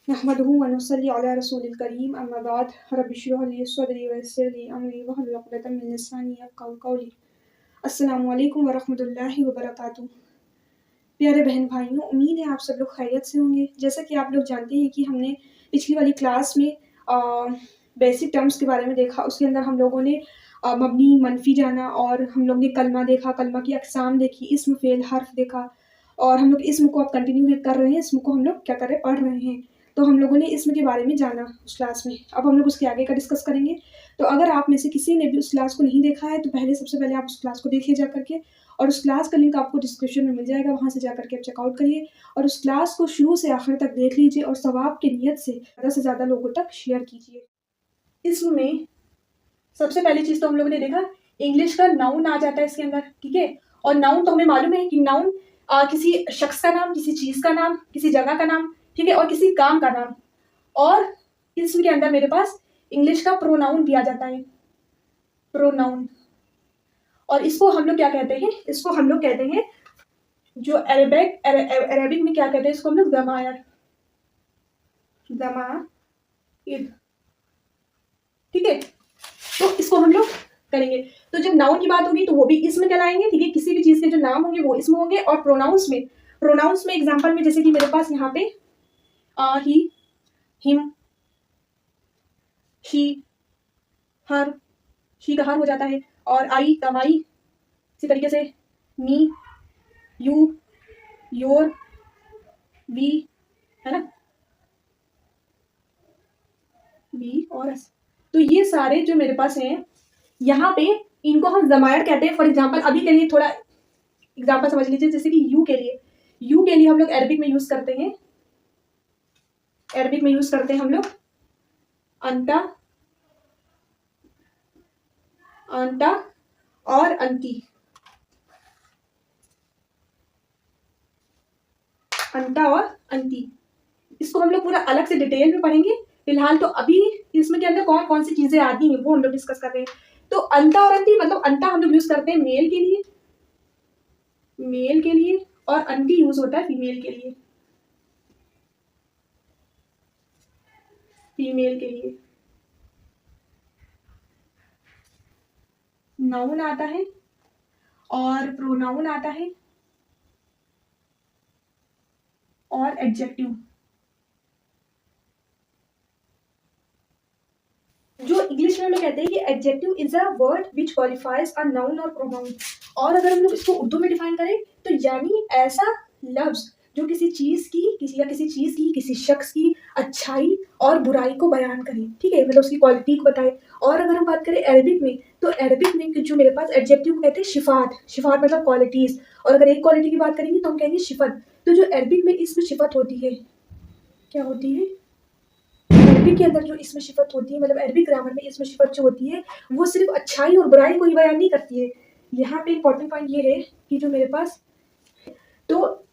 नहमदुहु व नुसल्ली अला रसूलिल करीम अम्मा बाद रब्बि इश्रह ली सदरी व यस्सिर ली अमरी वहलुल उक़दतम मिन लिसानी यफ़क़हू क़ौली। अस्सलामु अलैकुम व रहमतुल्लाहि व बरकातुहू। प्यारे बहन भाइयों, उम्मीद है आप सब लोग खैरियत से होंगे। जैसा कि आप लोग जानते हैं कि हमने पिछली वाली क्लास में बेसिक टर्म्स के बारे में देखा। उसके अंदर हम लोगों ने मबनी, मनफ़ी जाना और हम लोग ने कलमा देखा, कलमा की अक़साम देखी, इस्म, फ़ेल, हर्फ़ देखा और हम लोग इस्म को अब कंटिन्यू कर रहे हैं। इस्म को हम लोग क्या कर रहे हैं, पढ़ रहे हैं। तो हम लोगों ने इस्म के बारे में जाना उस क्लास में। अब हम लोग उसके आगे का डिस्कस करेंगे। तो अगर आप में से किसी ने भी उस क्लास को नहीं देखा है तो सबसे पहले आप उस क्लास को देखिए जा कर के, और उस क्लास का लिंक आपको डिस्क्रिप्शन में मिल जाएगा, वहाँ से जा कर के आप चेकआउट करिए और उस क्लास को शुरू से आखिर तक देख लीजिए और सवाब की नीयत से ज़्यादा लोगों तक शेयर कीजिए। इस्म में सबसे पहली चीज़ तो हम लोगों ने देखा, इंग्लिश का नाउन आ जाता है इसके अंदर, ठीक है। और नाउन तो हमें मालूम है कि नाउन किसी शख्स का नाम, किसी चीज़ का नाम, किसी जगह का नाम, ठीक है, और किसी काम का नाम। और इस्म के अंदर मेरे पास इंग्लिश का प्रोनाउन भी आ जाता है, प्रोनाउन। और इसको हम लोग क्या कहते हैं, इसको हम लोग कहते हैं, जो अरेबिक में क्या कहते हैं, इसको हम लोग ज़मायर, ज़माइर, ठीक है। तो इसको हम लोग करेंगे। तो जब नाउन की बात होगी तो वो भी इसमें कहलाएंगे, ठीक है। किसी भी चीज़ के जो नाम होंगे वो इसमें होंगे। और प्रोनाउंस में एग्जांपल में जैसे कि मेरे पास यहाँ पे ही, हिम, शी, हर, शी का हर हो जाता है, और आई का वाई। इसी तरीके से मी, यू, योर, वी, है ना, वी और अस। तो ये सारे जो मेरे पास हैं यहाँ पे, इनको हम ज़मायर कहते हैं। फॉर एग्जांपल अभी के लिए थोड़ा एग्जांपल समझ लीजिए, जैसे कि यू के लिए हम लोग अरबिक में यूज करते हैं, हम लोग अंता, अंता और अंती, अंता और अंती। इसको हम लोग पूरा अलग से डिटेल में पढ़ेंगे। फिलहाल तो अभी इसमें के अंदर कौन कौन सी चीजें आती हैं वो हम लोग डिस्कस कर रहे हैं। तो अंता और अंती, मतलब अंता हम लोग यूज करते हैं मेल के लिए, और अंती यूज होता है फीमेल के लिए, नाउन आता है और प्रोनाउन आता है और एडजेक्टिव। जो इंग्लिश में हम लोग कहते हैं कि adjective is a word which qualifies a noun और प्रोनाउन। और अगर हम लोग इसको उर्दू में डिफाइन करें तो यानी ऐसा लफ्ज जो किसी चीज की, किसी शख्स की अच्छाई और बुराई को बयान करे, ठीक है, मतलब उसकी क्वालिटी को बताए। और अगर हम बात करें अरबिक में, तो अरबिक में जो मेरे पास एडजेक्टिव को कहते हैं शिफात मतलब क्वालिटीज। और अगर एक क्वालिटी की बात करेंगे तो हम कहेंगे शिफत। तो जो अरबिक में इसमें शिफत होती है, क्या होती है, अरबी के अंदर जो इसमें शिफत होती है, मतलब अरबी ग्रामर में इसमें शिफत जो होती है वो सिर्फ अच्छाई और बुराई को ही बयान नहीं करती है। यहाँ पे इंपॉर्टेंट पॉइंट ये है कि जो मेरे पास, तो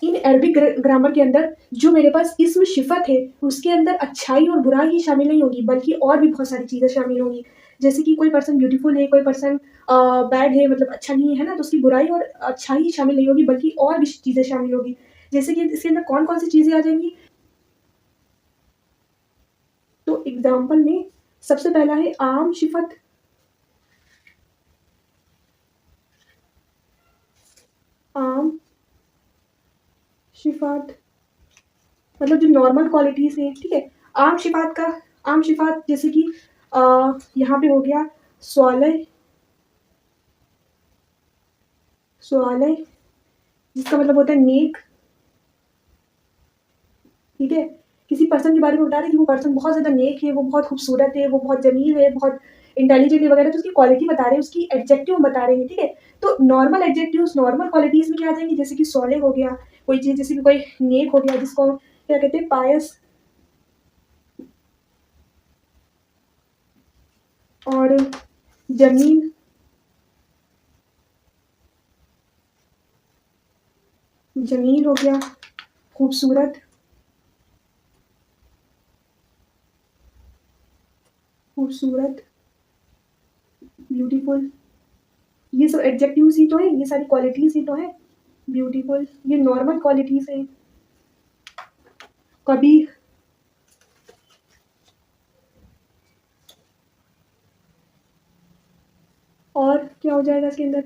इन अरबिक ग्रामर के अंदर जो मेरे पास इसमें शिफत है उसके अंदर अच्छाई और बुराई ही शामिल नहीं होगी, बल्कि और भी बहुत सारी चीज़ें शामिल होंगी। जैसे कि कोई पर्सन ब्यूटीफुल है, कोई पर्सन बैड है, मतलब अच्छा नहीं है ना, तो उसकी बुराई और अच्छाई ही शामिल नहीं होगी, बल्कि और भी चीज़ें शामिल होगी। जैसे कि इसके अंदर कौन कौन सी चीज़ें आ जाएंगी, तो एग्जाम्पल में सबसे पहला है आम शिफत, आम शिफात मतलब जो नॉर्मल क्वालिटीज हैं, ठीक है। आम शिफात जैसे कि यहाँ पे हो गया स्वालय, जिसका मतलब होता है नेक, ठीक है। किसी पर्सन के बारे में बता रहे हैं कि वो पर्सन बहुत ज्यादा नेक है, वो बहुत खूबसूरत है, वो बहुत जमील है, बहुत इंटेलिजेंट है वगैरह, तो उसकी क्वालिटी बता रहे हैं, उसकी एडजेक्टिव बता रहे हैं, ठीक है। तो नॉर्मल एडजेक्टिव्स, नॉर्मल क्वालिटीज में क्या आ जाएंगी, जैसे कि सोले हो गया, कोई चीज, जैसे कि कोई नेक हो गया, जिसको क्या कहते हैं, पायस, और जमील, जमील हो गया खूबसूरत, ब्यूटीफुल। ये सब एडजेक्टिव्स ही तो है, ये सारी क्वालिटीज ही तो है। ब्यूटीफुल ये नॉर्मल क्वालिटीज है। कबीह, क्या हो जाएगा इसके अंदर?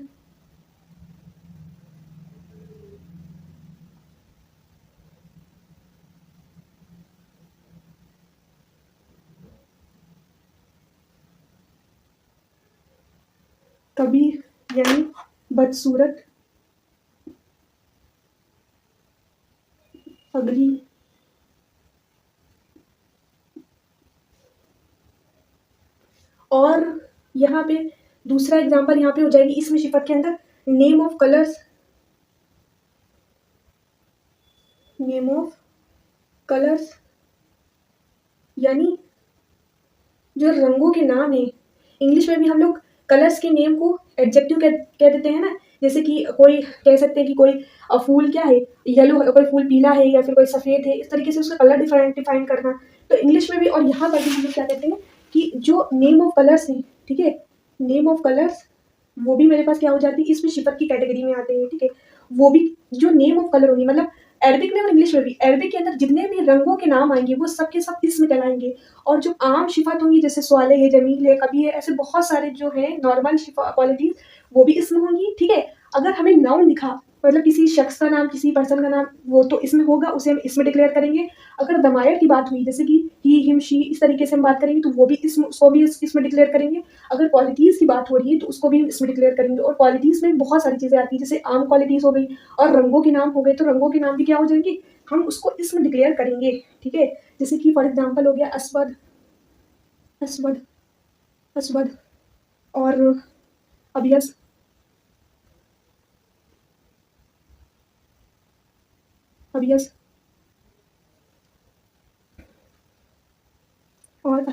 कबीर यानी बदसूरत, अगली, और यहाँ पे दूसरा एग्जांपल यहाँ पे हो जाएगी इसमें सिफत के अंदर, name of colours, name of colours यानी जो रंगों के नाम है। इंग्लिश में भी हम लोग कलर्स के नेम को एडजेक्टिव कह देते हैं ना, जैसे कि कोई कह सकते हैं कि कोई फूल क्या है, येलो है, कोई फूल पीला है या फिर कोई सफ़ेद है, इस तरीके से उसका कलर डिफाइन करना। तो इंग्लिश में भी और यहाँ पर भी हम लोग क्या कहते हैं कि जो नेम ऑफ कलर्स हैं, ठीक है, नेम ऑफ कलर्स वो भी मेरे पास क्या हो जाती है, इसमें सिफत की कैटेगरी में आते हैं, ठीक है। वो भी जो नेम ऑफ कलर होंगी, मतलब अरबिक में और इंग्लिश में भी, अरबिक के अंदर जितने भी रंगों के नाम आएंगे वो सब के सब इसमें कहलाएंगे। और जो आम सिफत होंगी जैसे स्वाले है, जमील है, कभी है, ऐसे बहुत सारे जो है नॉर्मल क्वालिटीज वो भी इसमें होंगी, ठीक है। अगर हमें नाउन लिखा, मतलब किसी शख्स का नाम, किसी पर्सन का नाम, वो तो इसमें होगा, उसे हम इसमें डिक्लेयर करेंगे। अगर दमायर की बात हुई, जैसे कि ही, हिम, शी, इस तरीके से हम बात करेंगे तो वो भी उसको भी इसमें डिक्लेयर करेंगे। अगर क्वालिटीज़ की बात हो रही है तो उसको भी हम इसमें डिक्लेयर करेंगे। और क्वालिटीज़ में बहुत सारी चीज़ें आती हैं, जैसे आम क्वालिटीज़ हो गई और रंगों के नाम हो गए, तो रंगों के नाम भी क्या हो जाएंगे, हम उसको इसमें डिक्लेयर करेंगे, ठीक है। जैसे कि फॉर एग्जाम्पल हो गया असवद, असवद, असवद, और अबियस, अबियस, और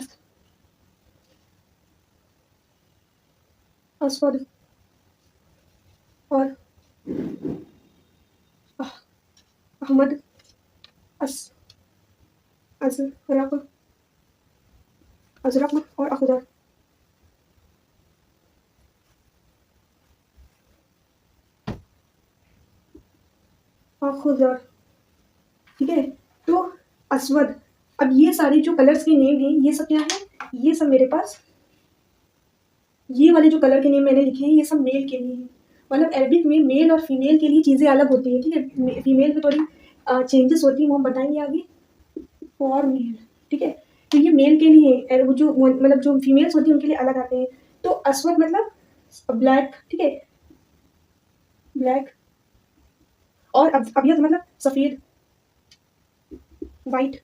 असवद, और अहमद, अस अजरक, अजरक और अखदर। अखदर, ठीक है। तो असवद, अब ये सारे जो कलर्स के नेम हैं ये सब क्या है, ये सब मेरे पास, ये वाले जो कलर के नेम मैंने लिखे हैं ये सब मेल के लिए हैं। मतलब अरबिक में मेल और फीमेल के लिए चीज़ें अलग होती हैं, ठीक है। फीमेल में थोड़ी चेंजेस होती हैं, वो हम बताएंगे आगे। और मेल, ठीक है। तो ये मेल के लिए है, वो जो मतलब जो फीमेल्स होती हैं उनके लिए अलग आते हैं। तो असवद मतलब ब्लैक, ठीक है, ब्लैक। और अबियत मतलब सफ़ेद, वाइट।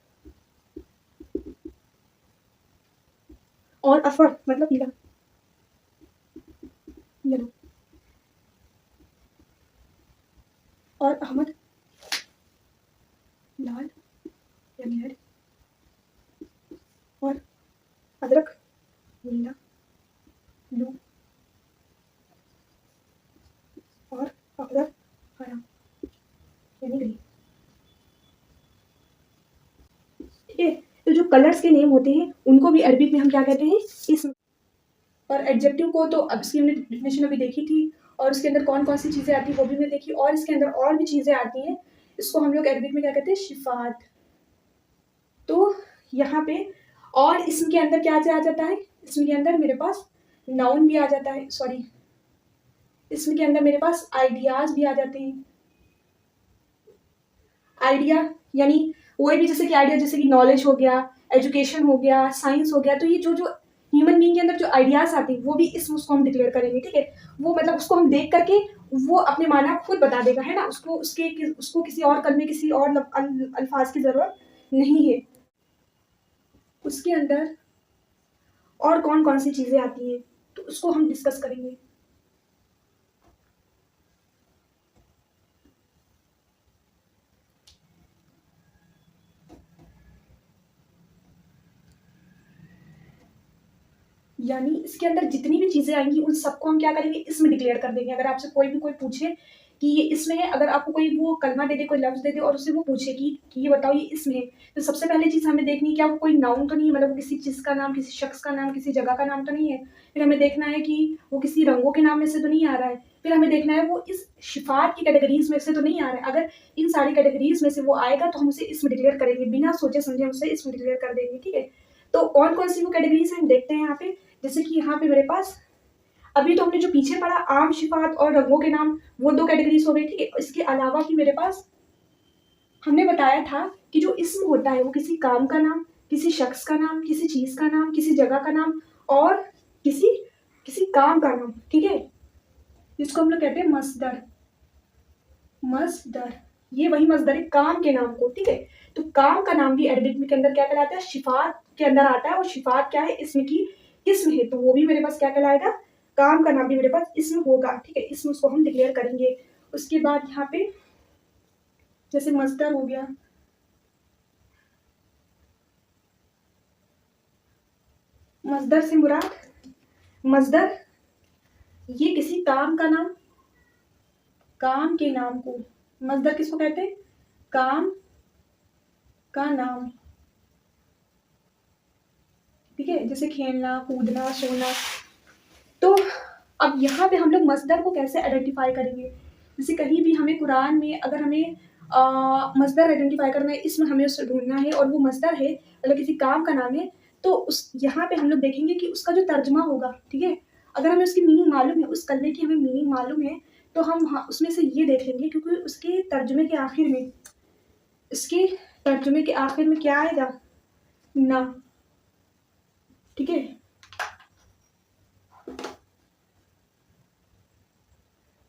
और अफर मतलब पीला, येलो। और अहमद लाल यानी रेड। और अदरक नीला, ब्लू। और अखदर हरा यानी ग्रीन, ठीक है। तो जो कलर्स के नेम होते हैं उनको भी अरबिक में हम क्या कहते हैं, इस। और एडजेक्टिव को तो अब इसकी हमने डेफिनेशन अभी देखी थी, और उसके अंदर कौन कौन सी चीज़ें आती हैं वो भी हमने देखी, और इसके अंदर और भी चीज़ें आती हैं, इसको हम लोग अरबिक में क्या कहते हैं, शिफात। तो यहाँ पे और इसम के अंदर क्या आ जाता है, इसम के अंदर मेरे पास नाउन भी आ जाता है, सॉरी, इसम के अंदर मेरे पास आइडियाज भी आ जाते हैं। आइडिया यानी वो भी, जैसे कि आइडिया जैसे कि नॉलेज हो गया, एजुकेशन हो गया, साइंस हो गया। तो ये जो जो ह्यूमन बीइंग के अंदर जो आइडियाज आते हैं वो भी इस उसको हम डिक्लेयर करेंगे, ठीक है। वो मतलब उसको हम देख करके वो अपने माना खुद बता देगा, है ना, उसको किसी और कलमे, किसी और अल्फाज की जरूरत नहीं है। उसके अंदर और कौन कौन सी चीजें आती हैं तो उसको हम डिस्कस करेंगे। यानी इसके अंदर जितनी भी चीज़ें आएँगी उन सबको हम क्या करेंगे, इसमें डिक्लेयर कर देंगे। अगर आपसे कोई पूछे कि ये इसमें है, अगर आपको कोई वो कलमा दे दे, कोई लफ्ज़ दे दे और उससे वो पूछे कि ये बताओ ये इसमें है, तो सबसे पहले चीज़ हमें देखनी है क्या वो कोई नाउन तो नहीं है, मतलब वो किसी चीज़ का नाम, किसी शख्स का नाम, किसी जगह का नाम तो नहीं है। फिर हमें देखना है कि वो किसी रंगों के नाम में से तो नहीं आ रहा है। फिर हमें देखना है वो इस शिफ़ात की कैटेगरीज़ में से तो नहीं आ रहा है। अगर इन सारी कैटेगरीज़ में से वो आएगा तो हम उसे इसमें डिक्लेयर करेंगे, बिना सोचे-समझे हम उसे इसमें डिक्लेयर कर देंगे, ठीक है। तो कौन-कौन सी वो कैटेगरीज़ हैं हम देखते हैं यहाँ पे। जैसे कि यहाँ पे मेरे पास अभी तो हमने जो पीछे पढ़ा आम सिफात और रंगों के नाम, वो 2 कैटेगरीज हो गई, ठीक है। इसके अलावा भी मेरे पास हमने बताया था कि जो इस्म होता है वो किसी काम का नाम, किसी शख्स का नाम, किसी चीज का नाम, किसी जगह का नाम और किसी किसी काम का नाम, ठीक है, जिसको हम लोग कहते हैं मस्दर। मस्दर, ये वही मस्दर है काम के नाम को, ठीक है। तो काम का नाम भी अरबिक में के अंदर क्या कहलाता है, शिफात के अंदर आता है, और शिफात क्या है, इसम की किस्म है, तो वो भी मेरे पास क्या कहलाएगा, काम का नाम भी मेरे पास इसम होगा, ठीक है। इसम उसको हम डिक्लेयर करेंगे। उसके बाद यहाँ पे जैसे मस्दर हो गया, मस्दर से मुराद, मस्दर ये किसी काम का नाम, काम के नाम को मस्दर किसको कहते हैं, काम का नाम, ठीक है, जैसे खेलना, कूदना, सोना। तो अब यहाँ पे हम लोग मस्दर को कैसे आइडेंटिफाई करेंगे, जैसे कहीं भी हमें कुरान में अगर हमें मस्दर आइडेंटिफाई करना है, इसमें हमें उसे ढूंढना है और वो मस्दर है, मतलब किसी काम का नाम है, तो उस यहाँ पे हम लोग देखेंगे कि उसका जो तर्जमा होगा, ठीक है, अगर हमें उसकी मीनिंग मालूम है, उस कलमे की हमें मीनिंग मालूम है, तो हम उसमें से ये देख लेंगे, क्योंकि उसके तर्जुमे के आखिर में, इसके तर्जुमे के आखिर में क्या आएगा, ना, ठीक है।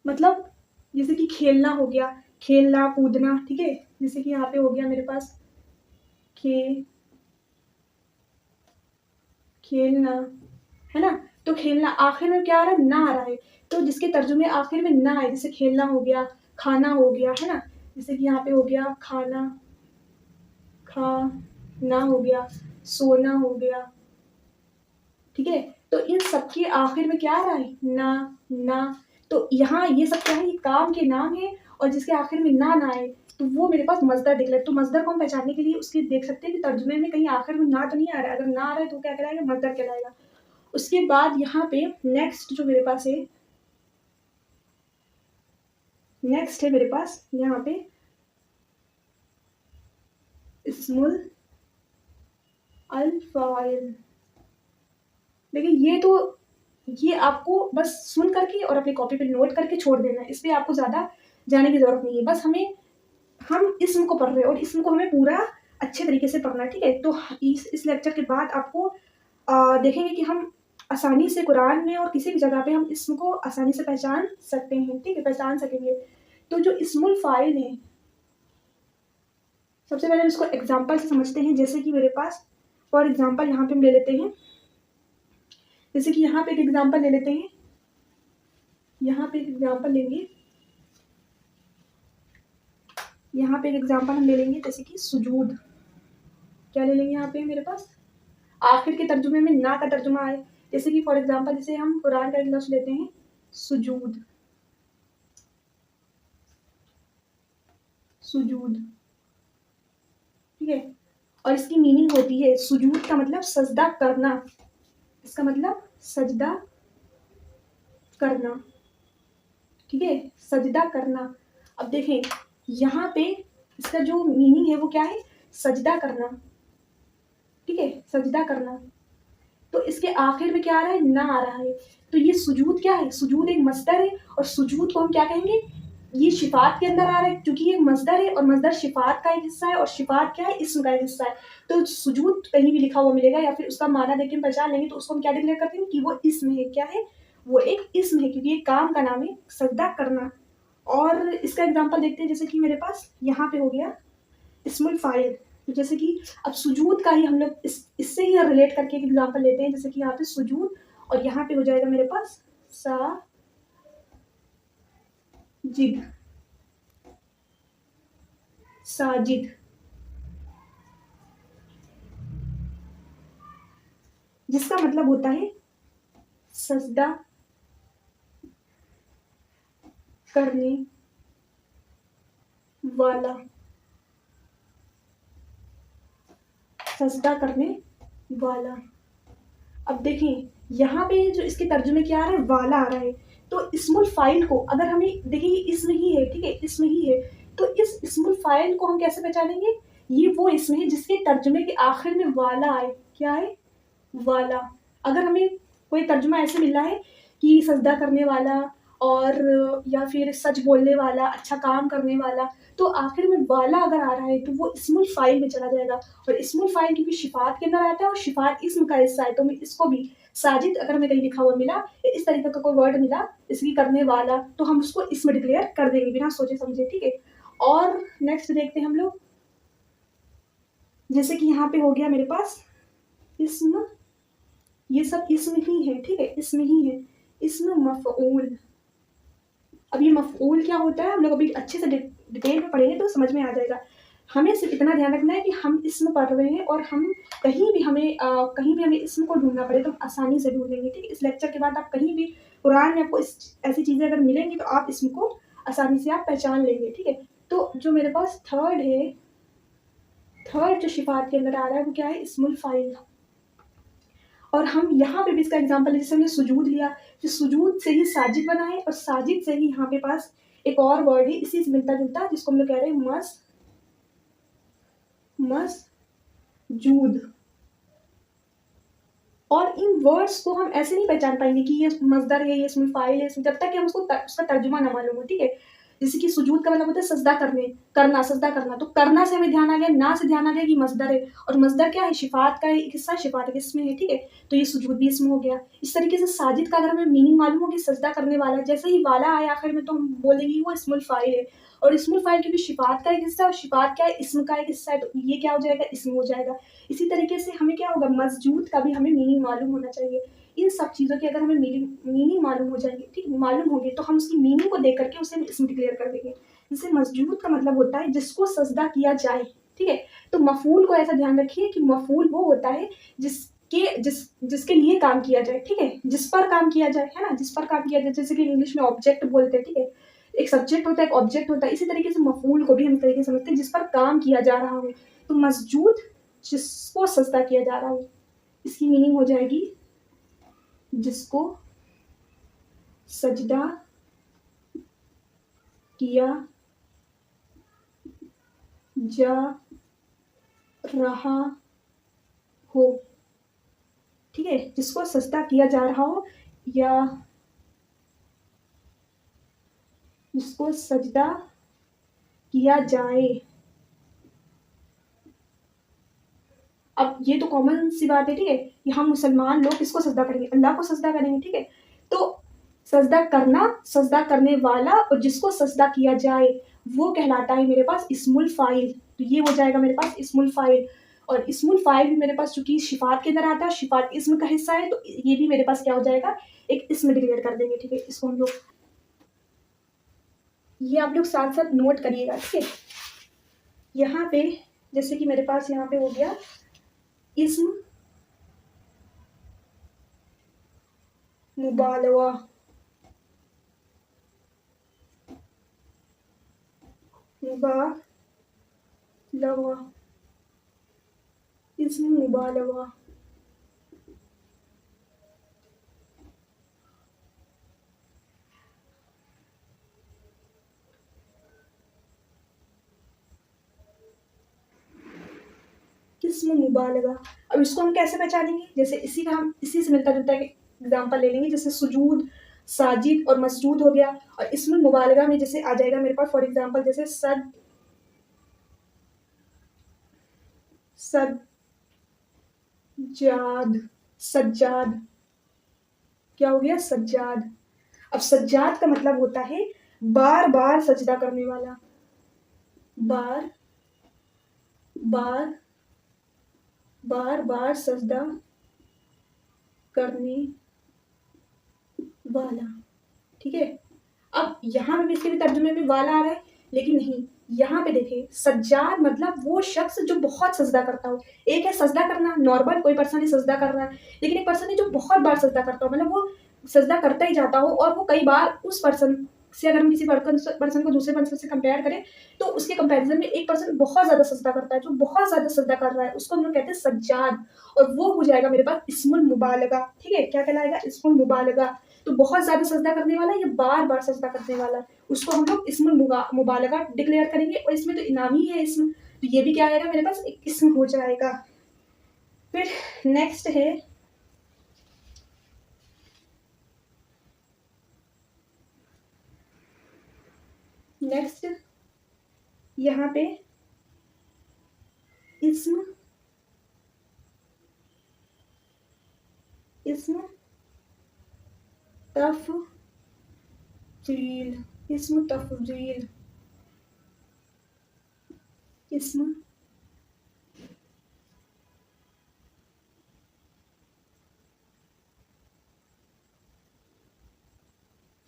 मतलब जैसे कि खेलना हो गया, खेलना कूदना, ठीक है, जैसे कि यहाँ पे हो गया मेरे पास खेलना, है ना, तो खेलना आखिर में क्या आ रहा है, ना आ रहा है, तो जिसके तर्जुमे आखिर में ना आए, जैसे खेलना हो गया, खाना हो गया, है ना, जैसे कि यहाँ पे हो गया खाना, खाना हो गया, सोना हो गया, ठीक है, तो इन सबके आखिर में क्या आ रहा है, ना, तो यहाँ ये सब क्या है, ये काम के नाम है, और जिसके आखिर में ना आए, तो वो मेरे पास मजदर दिख रहा है। तो मजदर को हम पहचानने के लिए उसके देख सकते हैं कि तर्जुमे में कहीं आखिर में ना तो नहीं आ रहा है, अगर ना आ रहा है तो क्या कहलाएगा, मजदर कहलाएगा। उसके बाद यहाँ पे नेक्स्ट जो मेरे पास है, नेक्स्ट है मेरे पास यहाँ पे इस्मुल अल फाइल। देखिए ये आपको बस सुन करके और अपनी कॉपी पे नोट करके छोड़ देना है, इस पर आपको ज़्यादा जाने की ज़रूरत नहीं है, बस हम इसम को पढ़ रहे हैं और इसम को हमें पूरा अच्छे तरीके से पढ़ना है, ठीक है। तो इस लेक्चर के बाद आपको देखेंगे कि हम आसानी से कुरान में और किसी भी जगह पे हम इसम को आसानी से पहचान सकते हैं, ठीक है, पहचान सकेंगे। तो जो इस्मुल फाइल है, सबसे पहले हम इसको एग्जाम्पल से समझते हैं, जैसे कि मेरे पास फॉर एग्जाम्पल यहाँ पे हम ले लेते हैं, जैसे कि यहाँ पे एक एग्जाम्पल ले लेते हैं, यहाँ पे एक एग्जाम्पल लेंगे, यहाँ पे एक एग्जाम्पल हम ले लेंगे, जैसे कि सुजूद, क्या ले लेंगे यहाँ पे मेरे पास, आखिर के तर्जुमे में ना का तर्जुमा आए, जैसे कि फॉर एग्जाम्पल जैसे हम कुरान का एक लफ्ज लेते हैं सुजूद, सुजूद, ठीक है, और इसकी मीनिंग होती है, सुजूद का मतलब सजदा करना, इसका मतलब सजदा करना, ठीक है, सजदा करना। अब देखें यहाँ पे इसका जो मीनिंग है वो क्या है, सजदा करना, ठीक है, सजदा करना, तो इसके आखिर में क्या आ रहा है, ना आ रहा है, तो ये सुजूद क्या है, सुजूद एक मस्दर है, और सुजूद को हम क्या कहेंगे, ये शिफात के अंदर आ रहा है, क्योंकि ये मस्दर है और मस्दर शिफात का एक हिस्सा है, और शिफात क्या है, इस्म का एक हिस्सा है। तो सुजूद कहीं भी लिखा हुआ मिलेगा या फिर उसका माना देख के पहचान लेंगे, तो उसको हम क्या डिक्लेयर करते हैं कि वो इस्म है, क्या है, वो एक इस्म है, क्योंकि ये काम का नाम है, सजदा करना। और इसका एग्जाम्पल देखते हैं, जैसे कि मेरे पास यहाँ पे हो गया इस्मुल फाइल, तो जैसे कि अब सुजूद का ही हम लोग इससे ही रिलेट करके एक एग्जाम्पल लेते हैं, जैसे कि यहाँ पे सुजूद, और यहाँ पे हो जाएगा मेरे पास साजिद, साजिद, जिसका मतलब होता है सजदा करने वाला, सजदा करने वाला। अब देखें यहाँ पे जो इसके तर्जुमे क्या आ रहा है, वाला आ रहा है, तो इस्मुल फाइल को अगर हमें देखिए ये इसम ही है, ठीक है, इसम ही है, तो इस इस्मुल फाइल को हम कैसे पहचानेंगे, ये वो इसम है जिसके तर्जुमे के आखिर में वाला आए, क्या है, वाला। अगर हमें कोई तर्जुमा ऐसे मिल रहा है कि सजदा करने वाला और या फिर सच बोलने वाला, अच्छा काम करने वाला, तो आखिर में वाला अगर आ रहा है तो वो इस्मुल फ़ाइल में चला जाएगा। और इस्मुल फ़ाइल क्योंकि शिफ़ात के अंदर आता है और शिफ़ात इस्म का हिस्सा है, तो मैं इसको भी साजिद अगर हमें कहीं लिखा हुआ मिला, इस तरीके का कोई वर्ड मिला, इसकी करने वाला, तो हम उसको इस्म डिक्लेयर कर देंगे बिना सोचे-समझे, ठीक है? और नेक्स्ट देखते हैं हम लोग, जैसे कि यहाँ पे हो गया मेरे पास इस्म, ये सब इस्म ही है, ठीक है? इस्म ही है। इस्म मफ़ऊल। अब ये मफ़ऊल क्या होता है, हम लोग अभी अच्छे से डिटेल में पढ़ेंगे तो समझ में आ जाएगा। हमें सिर्फ़ इतना ध्यान रखना है कि हम इस्म पढ़ रहे हैं और हम कहीं भी हमें इस्म को ढूँढना पड़े तो हम आसानी से ढूँढ लेंगे, ठीक है? इस लेक्चर के बाद आप कहीं भी कुरान में आपको ऐसी चीज़ें अगर मिलेंगी तो आप इस्म को आसानी से आप पहचान लेंगे, ठीक है? तो जो मेरे पास थर्ड जो शिफ़ात के अंदर आ रहा है वो क्या है, इस्मुल फ़ाइल। और हम यहाँ पे भी इसका एग्ज़ाम्पल है, जैसे हमने सुजूद लिया, तो सुजूद से ही साजिद बना है और साजिद से ही यहाँ पे पास एक और वर्ड है इसी से मिलता-जुलता, जिसको हम लोग कह रहे हैं मसजूद। और इन वर्ड्स को हम ऐसे नहीं पहचान पाएँगे कि ये मज़दर है, ये इसमें फ़ाइल है, जब तक कि हम उसका तर्जुमा ना मालूम हो, ठीक है? जैसे कि सुजूद का मतलब होता है सजदा सजदा करना, तो करना से हमें ध्यान आ गया, ना से ध्यान आ गया कि मज़दर है, और मज़दर क्या है, शिफ़ात का एक हिस्सा, शिफ़ात के इसमें है, ठीक है? तो ये सुजूद भी इसमें हो गया। इस तरीके से साजिद का अगर हमें मीनिंग मालूम हो कि सजदा करने वाला, जैसे ही वाला आया आखिर में तो हम बोलेंगे वो इस्मुल फ़ाइल है, और इस्मुल फ़ाइल क्योंकि शिफ़ात का एक हिस्सा है और शिफ़ात क्या है, इस्म का एक हिस्सा है, तो ये क्या हो जाएगा, इस्म हो जाएगा। इसी तरीके से हमें क्या होगा, मसजूद का भी हमें मीनिंग मालूम होना चाहिए। इन सब चीज़ों की अगर हमें मीनिंग मालूम हो जाएगी, ठीक, मालूम होंगे तो हम उसकी मीनिंग को देख करके उसे हम इसम डिक्लेयर कर देंगे। जैसे मसजूद का मतलब होता है जिसको सजदा किया जाए, ठीक है? तो मफूल को ऐसा ध्यान रखिए कि मफूल वो होता है जिसके लिए काम किया जाए, ठीक है? जिस पर काम किया जाए, है ना? जिस पर काम किया जाए, जैसे कि इंग्लिश में ऑब्जेक्ट बोलते हैं, ठीक है? एक सब्जेक्ट होता है, एक ऑब्जेक्ट होता है, इसी तरीके से मफूल को भी हम तरीके से समझते हैं जिस पर काम किया जा रहा हो। तो मसजूद जिसको सजदा किया जा रहा हो, इसकी मीनिंग हो जाएगी जिसको सजदा किया जा रहा हो, ठीक है? जिसको सजदा किया जा रहा हो या जिसको सजदा किया जाए। अब ये तो कॉमन सी बात है, ठीक है? कि हम मुसलमान लोग किसको सजदा करेंगे? अल्लाह को सजदा करेंगे, ठीक है? तो सजदा करना, सजदा करने वाला और जिसको सजदा किया जाए, वो कहलाता है मेरे पास इस्मुल फ़ाइल। तो ये हो जाएगा मेरे पास इस्मुल फ़ाइल, और इस्मुल फ़ाइल भी मेरे पास चूँकि शिफ़ात के अंदर आता है, शिफ़ात इस्म का हिस्सा है, तो ये भी मेरे पास क्या हो जाएगा, एक इस्म डिक्लेयर कर देंगे, ठीक है? इसको हम लोग, ये आप लोग साथ-साथ नोट करिएगा, ठीक है? यहाँ पे जैसे कि मेरे पास यहाँ पे हो गया इस्म मुबालगा, मुबालगा, इस्म मुबालगा। इस्म मुबालगा। अब इसको हम कैसे पहचानेंगे? जैसे इसी से मिलता-जुलता एक एग्ज़ाम्पल ले लेंगे, जैसे सुजूद, साजिद और मसजूद हो गया, और इस्मुल मुबालगा में जैसे आ जाएगा मेरे पास फॉर एग्ज़ाम्पल जैसे सज्जाद, सज्जाद, क्या हो गया? सज्जाद। अब सज्जाद का मतलब होता है बार-बार सजदा करने वाला, बार, बार, बार-बार सजदा करने वाला, ठीक है? अब यहाँ पे भी इसके भी तर्जुमे में वाला आ रहा है, लेकिन नहीं, यहाँ पे देखिए सज्जाद मतलब वो शख्स जो बहुत सजदा करता हो। एक है सजदा करना, नॉर्मल कोई पर्सन है सजदा कर रहा है, लेकिन एक पर्सन है जो बहुत बार सजदा करता हो, मतलब वो सजदा करता ही जाता हो, और वो कई बार उस पर्सन से, अगर हम किसी पर्सन को दूसरे पर्सन से कंपेयर करें, तो उसके कंपैरिजन में एक पर्सन बहुत ज़्यादा सजदा करता है, जो बहुत ज़्यादा सजदा कर रहा है, उसको हम लोग कहते हैं सज्जाद, और वो हो जाएगा मेरे पास इस्मुल मुबालगा, ठीक है? क्या कहलाएगा? इस्मुल मुबालगा। तो बहुत ज़्यादा सजदा करने वाला या बार-बार सजदा करने वाला, उसको हम लोग इस्मुल मुबालगा डिक्लेयर करेंगे, और इसमें तो इनामी है इस्म, तो ये भी क्या आएगा मेरे पास, एक इस्म हो जाएगा। फिर नेक्स्ट है नेक्स्ट यहाँ पे इस्म तफजील, इस्म तफजील, इस्म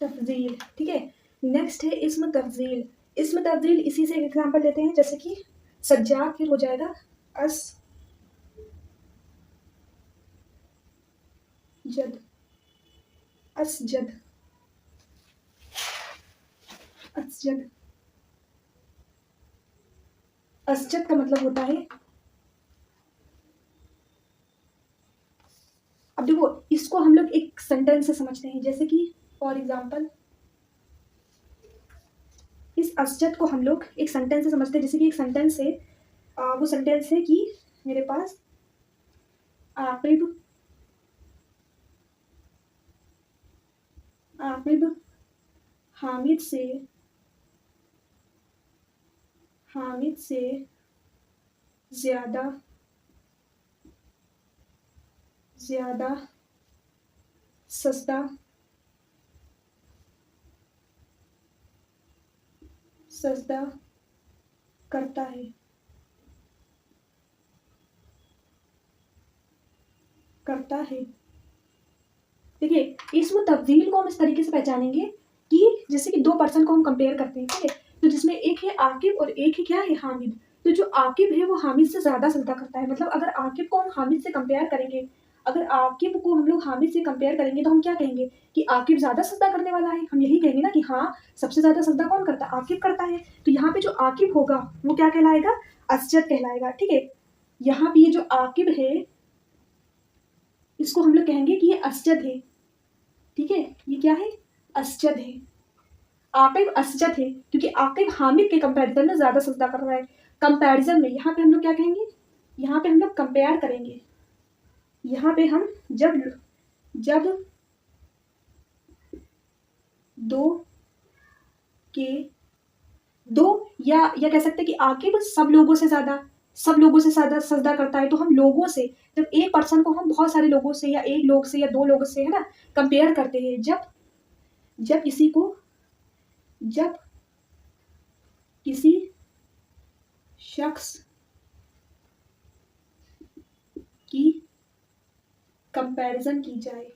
तफजील, ठीक है। नेक्स्ट है इस्म तफजील। इस्म तफजील इसी से एक एग्जांपल लेते हैं, जैसे कि सज्जाद, फिर हो जाएगा असजद, असजद, असजद। असजद का मतलब होता है, अब देखो इसको हम लोग एक सेंटेंस से समझते हैं, जैसे कि फॉर एग्जांपल इस असजद को हम लोग एक सेंटेंस से समझते हैं, जैसे कि एक सेंटेंस है, वो सेंटेंस है कि मेरे पास आकिब आकिब हामिद से ज्यादा सस्ता करता है, देखिए इसमें तब्दील को हम इस तरीके से पहचानेंगे कि जैसे कि दो पर्सन को हम कंपेयर करते हैं, ठीक है, तो जिसमें एक है आकिब और एक है क्या है हामिद। तो जो आकिब है वो हामिद से ज्यादा सजदा करता है, मतलब अगर आकिब को हम हामिद से कंपेयर करेंगे, अगर आकिब को हम लोग हामिद से कंपेयर करेंगे तो हम क्या कहेंगे कि आकिब ज्यादा सजदा करने वाला है, हम यही कहेंगे ना कि हाँ सबसे ज्यादा सजदा कौन करता है, आकिब करता है। तो यहाँ पे जो आकिब होगा वो क्या कहलाएगा, असजद कहलाएगा, ठीक है। यहाँ पे ये जो आकिब है इसको हम लोग कहेंगे कि ये असजद है, ठीक है, ये क्या है, असजद है। आकिब असजद है क्योंकि आकिब हामिद के कंपैरिजन में ज्यादा सजदा कर रहा है। कंपैरिजन में यहाँ पे हम लोग क्या कहेंगे, यहाँ पे हम लोग कंपेयर करेंगे, यहाँ पे हम जब दो या कह सकते हैं कि आकिब सब लोगों से ज्यादा सजदा करता है, तो हम लोगों से, जब एक पर्सन को हम बहुत सारे लोगों से या एक लोग से या दो लोगों से, है ना, कंपेयर करते हैं, जब किसी शख्स की कंपैरिजन की जाए,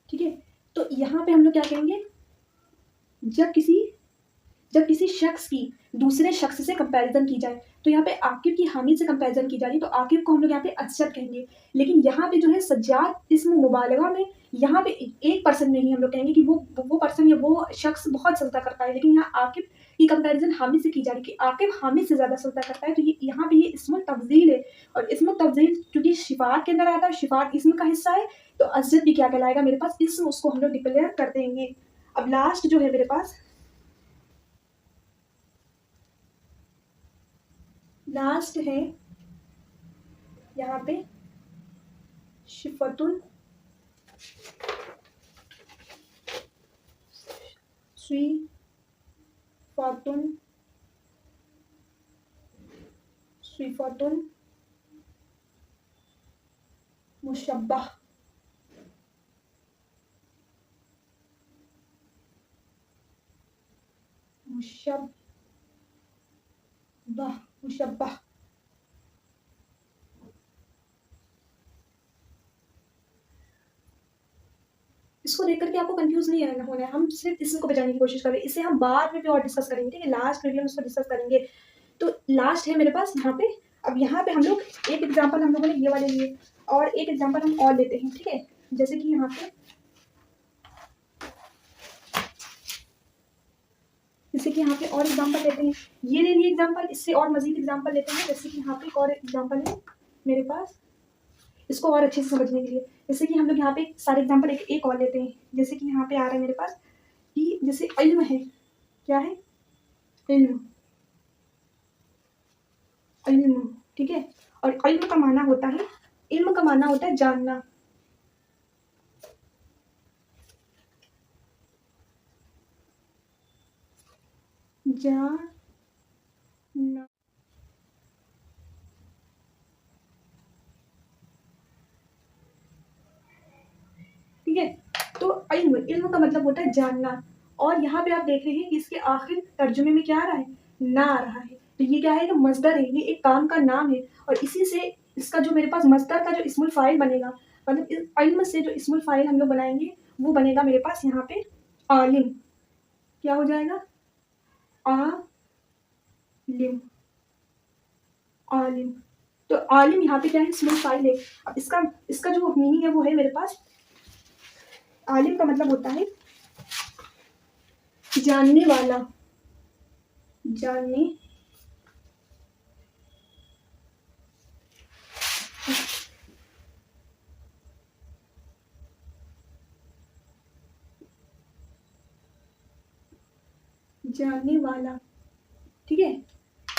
ठीक है। तो यहाँ पे हम लोग क्या कहेंगे, जब किसी शख्स की दूसरे शख्स से कंपैरिजन की जाए, तो यहाँ पे आकिब की हामिद से कंपैरिजन की जा रही है, तो आकिब को हम लोग यहाँ पे असजद कहेंगे। लेकिन यहाँ पे जो है सज्जाद इस्म मुबालगा में, यहाँ पे एक पर्सन में ही हम लोग कहेंगे कि वो पर्सन या वो शख्स बहुत सजदा करता है, लेकिन यहाँ आकिब की कंपैरिजन हामिद से की जा रही है कि आकिब हामिद से ज्यादा सजदा करता है। तो ये यहाँ पे ये इस्मुल तफजील है, और इस्मुल तफजील क्योंकि शिफात के अंदर आता है, शिफात इस्म का हिस्सा है, तो असजद भी क्या कहलाएगा मेरे पास, इस्म, उसको हम लोग डिक्लेयर कर देंगे। अब लास्ट जो है मेरे पास, लास्ट है यहाँ पे शिफतुन सिफतुन मुशब्बह, मुशब्बह। इसको देख करके आपको कंफ्यूज नहीं होना है, हम सिर्फ इसको बचाने की कोशिश कर रहे हैं, इसे हम बाद में भी और डिस्कस करेंगे, ठीक है, लास्ट वीडियो में इसको डिस्कस करेंगे। तो लास्ट है मेरे पास यहाँ पे, अब यहाँ पे हम लोग एक एग्जांपल हम लोगों ने ये वाले लिए, और एक एग्जांपल हम और लेते हैं, ठीक है, जैसे कि यहाँ पे और एग्जांपल लेते हैं, ये ले लिए एग्जांपल, इससे और मजीद एग्जांपल लेते हैं, जैसे कि यहाँ पे एक और एग्जांपल है मेरे पास, इसको और अच्छे से समझने के लिए, जैसे कि हम लोग यहाँ पे सारे एग्जांपल एक और लेते हैं, जैसे कि यहाँ पे आ रहा है मेरे पास कि जैसे इल्म है, क्या है, इल्म, इल्म, ठीक है। और इल्म का माना होता है, इल्म का माना होता है जानना। जानना, ठीक है। तो इल्म, इल्म का मतलब होता है जानना। और यहाँ पे आप देख रहे हैं कि इसके आखिर तर्जुमे में क्या आ रहा है, ना आ रहा है। तो ये क्या है, कि मस्दर है, ये एक काम का नाम है। और इसी से इसका जो मेरे पास मस्दर का जो इस्मुल फाइल बनेगा, मतलब इस इल्म से जो इस्मुल फाइल हम लोग बनाएंगे, वो बनेगा मेरे पास यहाँ पे आलिम। क्या हो जाएगा, आलिम, आलिम। तो आलिम यहाँ पे क्या है, इस्मुल फाइल है। अब इसका इसका जो मीनिंग है वो है मेरे पास, आलिम का मतलब होता है जानने वाला, जानने जानने वाला, ठीक है।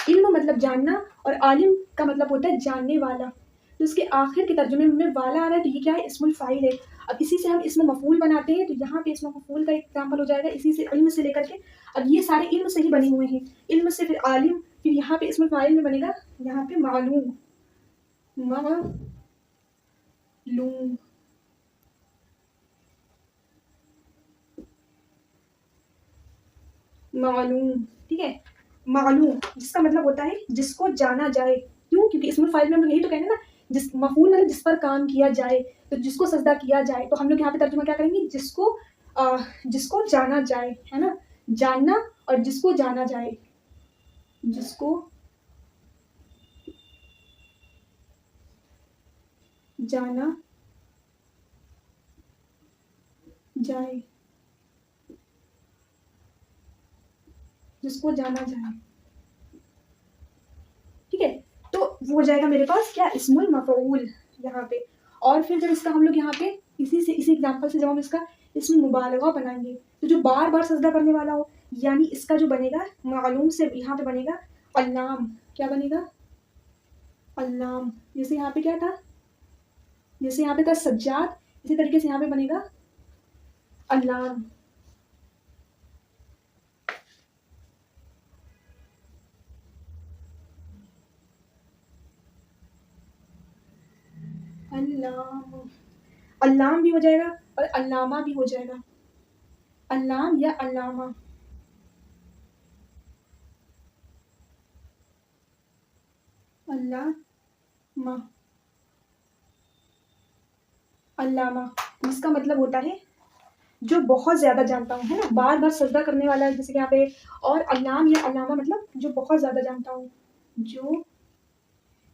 इल्म मतलब जानना, और आलिम का मतलब होता है जानने वाला। तो इसके आखिर के तर्जुमे में वाला आ रहा है, तो ये क्या है, इस्मुल फाइल है। अब इसी से हम इसमें मफूल बनाते हैं, तो यहाँ पे इसमें मफूल का एग्जाम्पल हो जाएगा, इसी से इल्म से लेकर के। अब ये सारे इल्म से ही बने हुए हैं, इल्म से फिर आलिम, फिर यहाँ पे इस्मुल फाइल में बनेगा यहाँ पे मालूम, मालूम, मालूम, ठीक है। मालूम जिसका मतलब होता है जिसको जाना जाए। क्यों, क्योंकि इसमें फाइल में हम लोग यही तो कहेंगे ना, जिस मफूल मतलब जिस पर काम किया जाए, तो जिसको सजदा किया जाए, तो हम लोग यहाँ पे तर्जुमा क्या करेंगे, जिसको जिसको जाना जाए, है ना, जानना, और जिसको जाना जाए, जिसको जाना जाए, जिसको जाना जाए, ठीक है। तो वो हो जाएगा मेरे पास क्या, इस्मुल मफऊल यहाँ पे। और फिर जब इसका हम लोग यहाँ पे इसी से, इसी एग्जांपल से जब हम इसका इसमें मुबालगा बनाएंगे, तो जो बार बार सजदा करने वाला हो, यानी इसका जो बनेगा मालूम से यहाँ पे बनेगा अल्लाम। क्या बनेगा, अल्लाम। जैसे यहाँ पे क्या था, जैसे यहाँ पे था सज्जाद, इसी तरीके से यहाँ पे बनेगा अल्लाम। अल्लाम, अल्लाम भी हो जाएगा और अल्लामा भी हो जाएगा, अल्लाम या अल्लामा, अल्लामा, अल्लामा, जिसका मतलब होता है जो बहुत ज्यादा जानता हूँ, है ना, बार बार सजदा करने वाला है, जैसे कि यहाँ पे। और अल्लाम या अल्लामा मतलब जो बहुत ज्यादा जानता हूँ, जो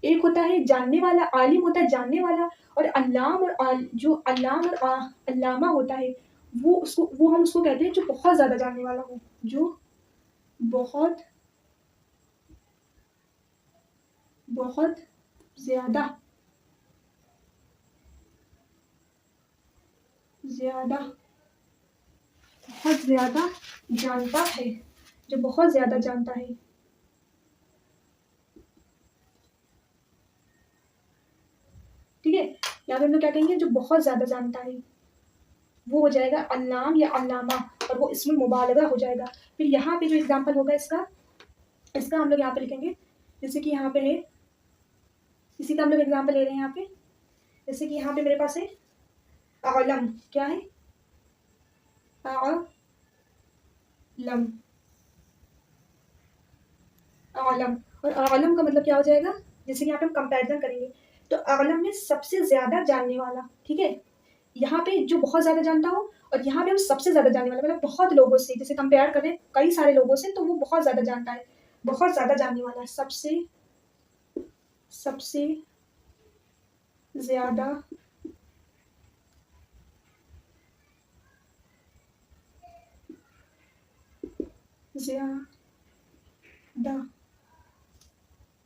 एक होता है जानने वाला, आलिम होता है जानने वाला, और अल्लाम और जो अल्लाम और अल्लामा होता है, वो उसको, वो हम उसको कहते हैं जो बहुत ज्यादा जानने वाला हो, जो बहुत बहुत ज्यादा, ज्यादा, बहुत ज्यादा जानता है, जो बहुत ज्यादा जानता है, ठीक है। यहाँ पे हम लोग क्या कहेंगे, जो बहुत ज्यादा जानता है, वो हो जाएगा अल्लाम या अल्लामा, और वो इसमें मुबालगा हो जाएगा। फिर यहाँ पे जो एग्जाम्पल होगा इसका, इसका हम लोग यहाँ पे लिखेंगे, जैसे कि यहाँ पे है, इसी का हम लोग एग्जाम्पल ले रहे हैं यहाँ पे। जैसे कि यहाँ पे मेरे पास है आलम, क्या है, आलम, आलम। और आलम का मतलब क्या हो जाएगा, जैसे कि यहाँ पे हम कंपैरिजन करेंगे, तो आलम में सबसे ज्यादा जानने वाला, ठीक है। यहाँ पे जो बहुत ज्यादा जानता हो, और यहाँ पे हम सबसे ज्यादा जानने वाला, मतलब बहुत लोगों से जैसे कंपेयर करें कई सारे लोगों से, तो वो बहुत ज्यादा जानता है, बहुत ज्यादा जानने वाला है, सबसे, सबसे ज्यादा ज्यादा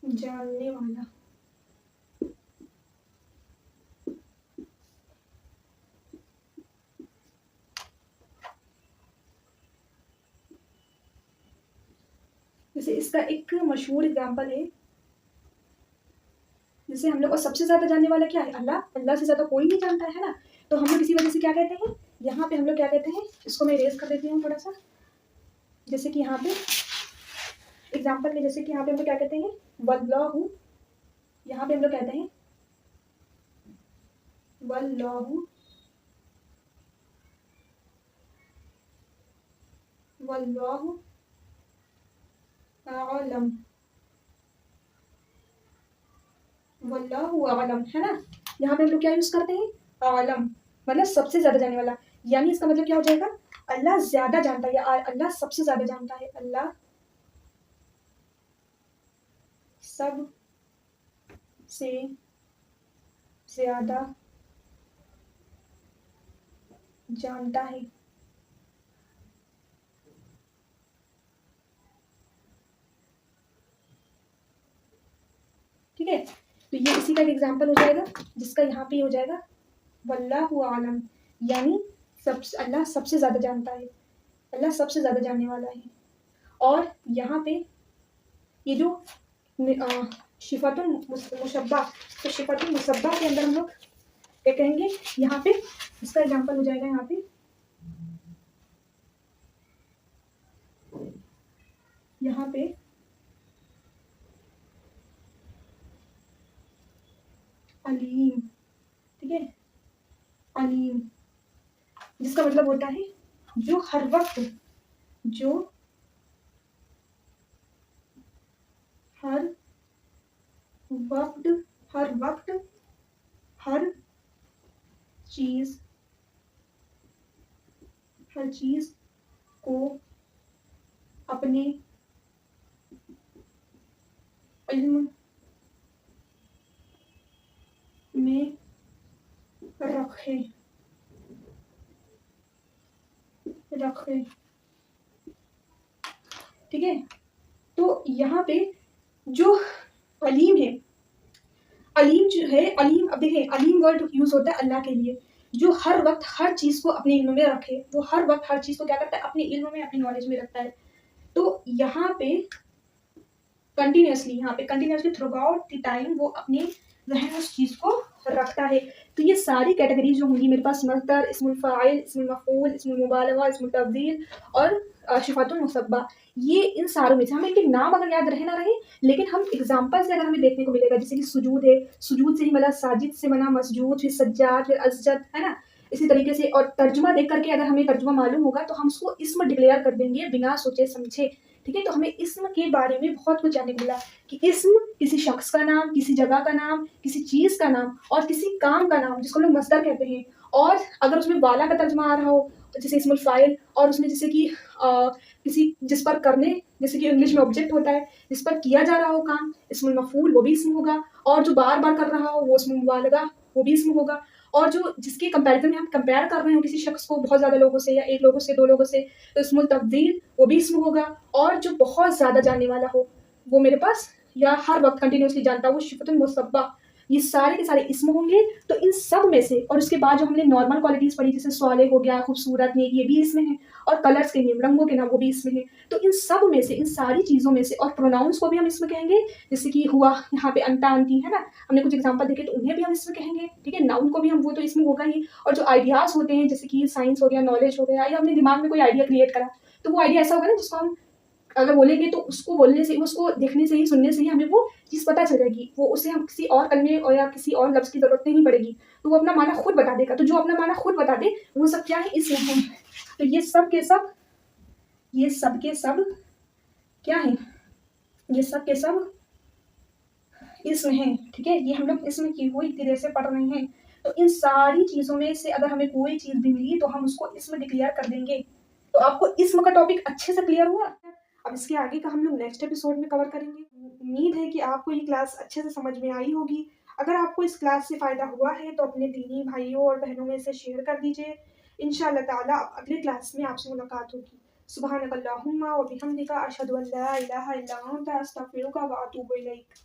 जानने वाला, जैसे इसका एक मशहूर एग्जाम्पल है, जैसे हम लोग को सबसे ज़्यादा जानने वाला क्या है? अल्लाह। अल्लाह से ज़्यादा कोई नहीं जानता है ना। तो हम लोग इसी वजह से क्या कहते हैं, यहाँ पे हम लोग क्या कहते हैं, इसको मैं इरेज कर देती हूँ थोड़ा सा। जैसे कि यहाँ पे एग्जाम्पल में, जैसे कि यहाँ पे हम लोग क्या कहते हैं, वल्लाहु, यहाँ पे हम लोग कहते हैं वल्लाहु, वल्लाहु आलम, वल्लाहु आलम, है ना। यहाँ पे हम लोग क्या यूज करते हैं, आलम, मतलब सबसे ज्यादा जानने वाला। यानी इसका मतलब क्या हो जाएगा, अल्लाह ज्यादा जानता है या अल्लाह सबसे ज्यादा जानता है। अल्लाह सब से ज्यादा जानता है। ठीक है, तो ये इसी का एग्जाम्पल हो जाएगा, जिसका यहाँ पे हो जाएगा वल्लाहु आलम, यानी अल्लाह सबसे ज्यादा जानता है, अल्लाह सबसे ज्यादा जानने वाला है। और यहाँ पे ये जो शिफातुल मुशब्बा, तो शिफातुल मुशब्बा के अंदर हम लोग क्या कहेंगे, यहाँ पे इसका एग्जाम्पल हो जाएगा, यहाँ पे अलीम। ठीक है, अलीम, जिसका मतलब होता है जो हर वक्त, जो हर वक्त, हर वक्त हर चीज, हर चीज को अपने इल्म में रखे, रखे। ठीक है, तो यहाँ पे जो अलीम है, अलीम जो है, अलीम, अब देखिए अलीम वर्ड यूज होता है अल्लाह के लिए, जो हर वक्त हर चीज को अपने इल्म में रखे, वो हर वक्त हर चीज को क्या करता है, अपने इल्म में, अपनी नॉलेज में रखता है। तो यहाँ पे continuously through out the time वो अपने जहन में उस चीज को रखता है। तो ये सारी कैटेगरीज जो होंगी मेरे पास, मस्दर, इस्मुल फाइल, इस्मुल मफूल, इस्मुल मुबालगा, इस्मुल तब्दील और शिफातुल मुसब्बा, ये इन सारों में से हमें इनके नाम अगर याद रहे ना रहे, लेकिन हम एग्जाम्पल से अगर हमें देखने को मिलेगा, जैसे कि सुजूद है, सुजूद से ही मतलब साजिद से बना मसजूद, फिर सज्जाद, फिर असजद, है ना। इसी तरीके से और तर्जुमा देख करके अगर हमें तर्जुमा मालूम होगा तो हम उसको इस्म डिक्लेयर कर देंगे बिना सोचे समझे। ठीक है, तो हमें इस्म के बारे में बहुत कुछ जानने को मिला कि इस्म किसी शख्स का नाम, किसी जगह का नाम, किसी चीज का नाम और किसी काम का नाम, जिसको लोग मस्दर कहते हैं। और अगर उसमें वाला का तर्जुमा आ रहा हो, जैसे इस्मुल फाइल, और उसमें जैसे कि किसी जिस पर करने, जैसे कि इंग्लिश में ऑब्जेक्ट होता है, जिस पर किया जा रहा हो काम, इस्मुल मफूल, वो भी इस्म होगा। और जो बार बार कर रहा हो वो इस्मुल मुबालगा, वो भी इस्म होगा। और जो जिसके कंपैरिजन में हम कंपेयर कर रहे हो किसी शख्स को बहुत ज्यादा लोगों से, या एक लोगों से, दो लोगों से, तो इस्मुल तब्दील, वो भी इस्म होगा। और जो बहुत ज्यादा जानने वाला हो वो मेरे पास, या हर वक्त कंटिन्यूसली जानता हो, वो शिफातुल मुसब्बा। ये सारे के सारे इस्म होंगे। तो इन सब में से, और उसके बाद जो हमने नॉर्मल क्वालिटीज पढ़ी, जैसे स्वाले हो गया, खूबसूरत, नेक, ये भी इसमें है। और कलर्स के नेम, रंगों के नाम, वो भी इसमें है। तो इन सब में से, इन सारी चीजों में से, और प्रोनाउंस को भी हम इसमें कहेंगे, जैसे कि हुआ यहाँ पे अंता, अंती, है ना। हमने कुछ एग्जाम्पल देखे तो उन्हें भी हम इसमें कहेंगे। ठीक है, नाउन को भी हम, वो तो इसमें होगा ही। और जो आइडियाज होते हैं, जैसे कि साइंस हो गया, नॉलेज हो गया, या हमने दिमाग में कोई आइडिया क्रिएट करा, तो वो आइडिया ऐसा होगा ना जिसको हम अगर बोलेंगे तो उसको बोलने से, उसको देखने से ही, सुनने से ही हमें वो चीज़ पता चल जाएगी। वो उसे हम किसी और कलमे और या किसी और लफ्ज़ की ज़रूरत नहीं पड़ेगी, तो वो अपना माना खुद बता देगा। तो जो अपना माना खुद बता दे वो सब क्या है, इसमें है। तो ये सब के सब, ये सब के सब क्या है, ये सब के सब इसमें है। ठीक है, ये हम लोग इसमें की हुई तरह से पढ़ रहे हैं। तो इन सारी चीज़ों में से अगर हमें कोई चीज़ भी मिली तो हम उसको इसमें डिक्लेयर कर देंगे। तो आपको इसम का टॉपिक अच्छे से क्लियर हुआ। अब इसके आगे का हम लोग नेक्स्ट एपिसोड में कवर करेंगे। उम्मीद है कि आपको ये क्लास अच्छे से समझ में आई होगी। अगर आपको इस क्लास से फ़ायदा हुआ है तो अपने दीनी भाइयों और बहनों में से शेयर कर दीजिए। इंशाअल्लाह ताला अगले क्लास में आपसे मुलाकात होगी। सुब्हानकल्लाहुम्मा व बिहम्दिका अशहदु अन ला इलाहा इल्ला अंता अस्तगफिरुका व अतूबु इलैक।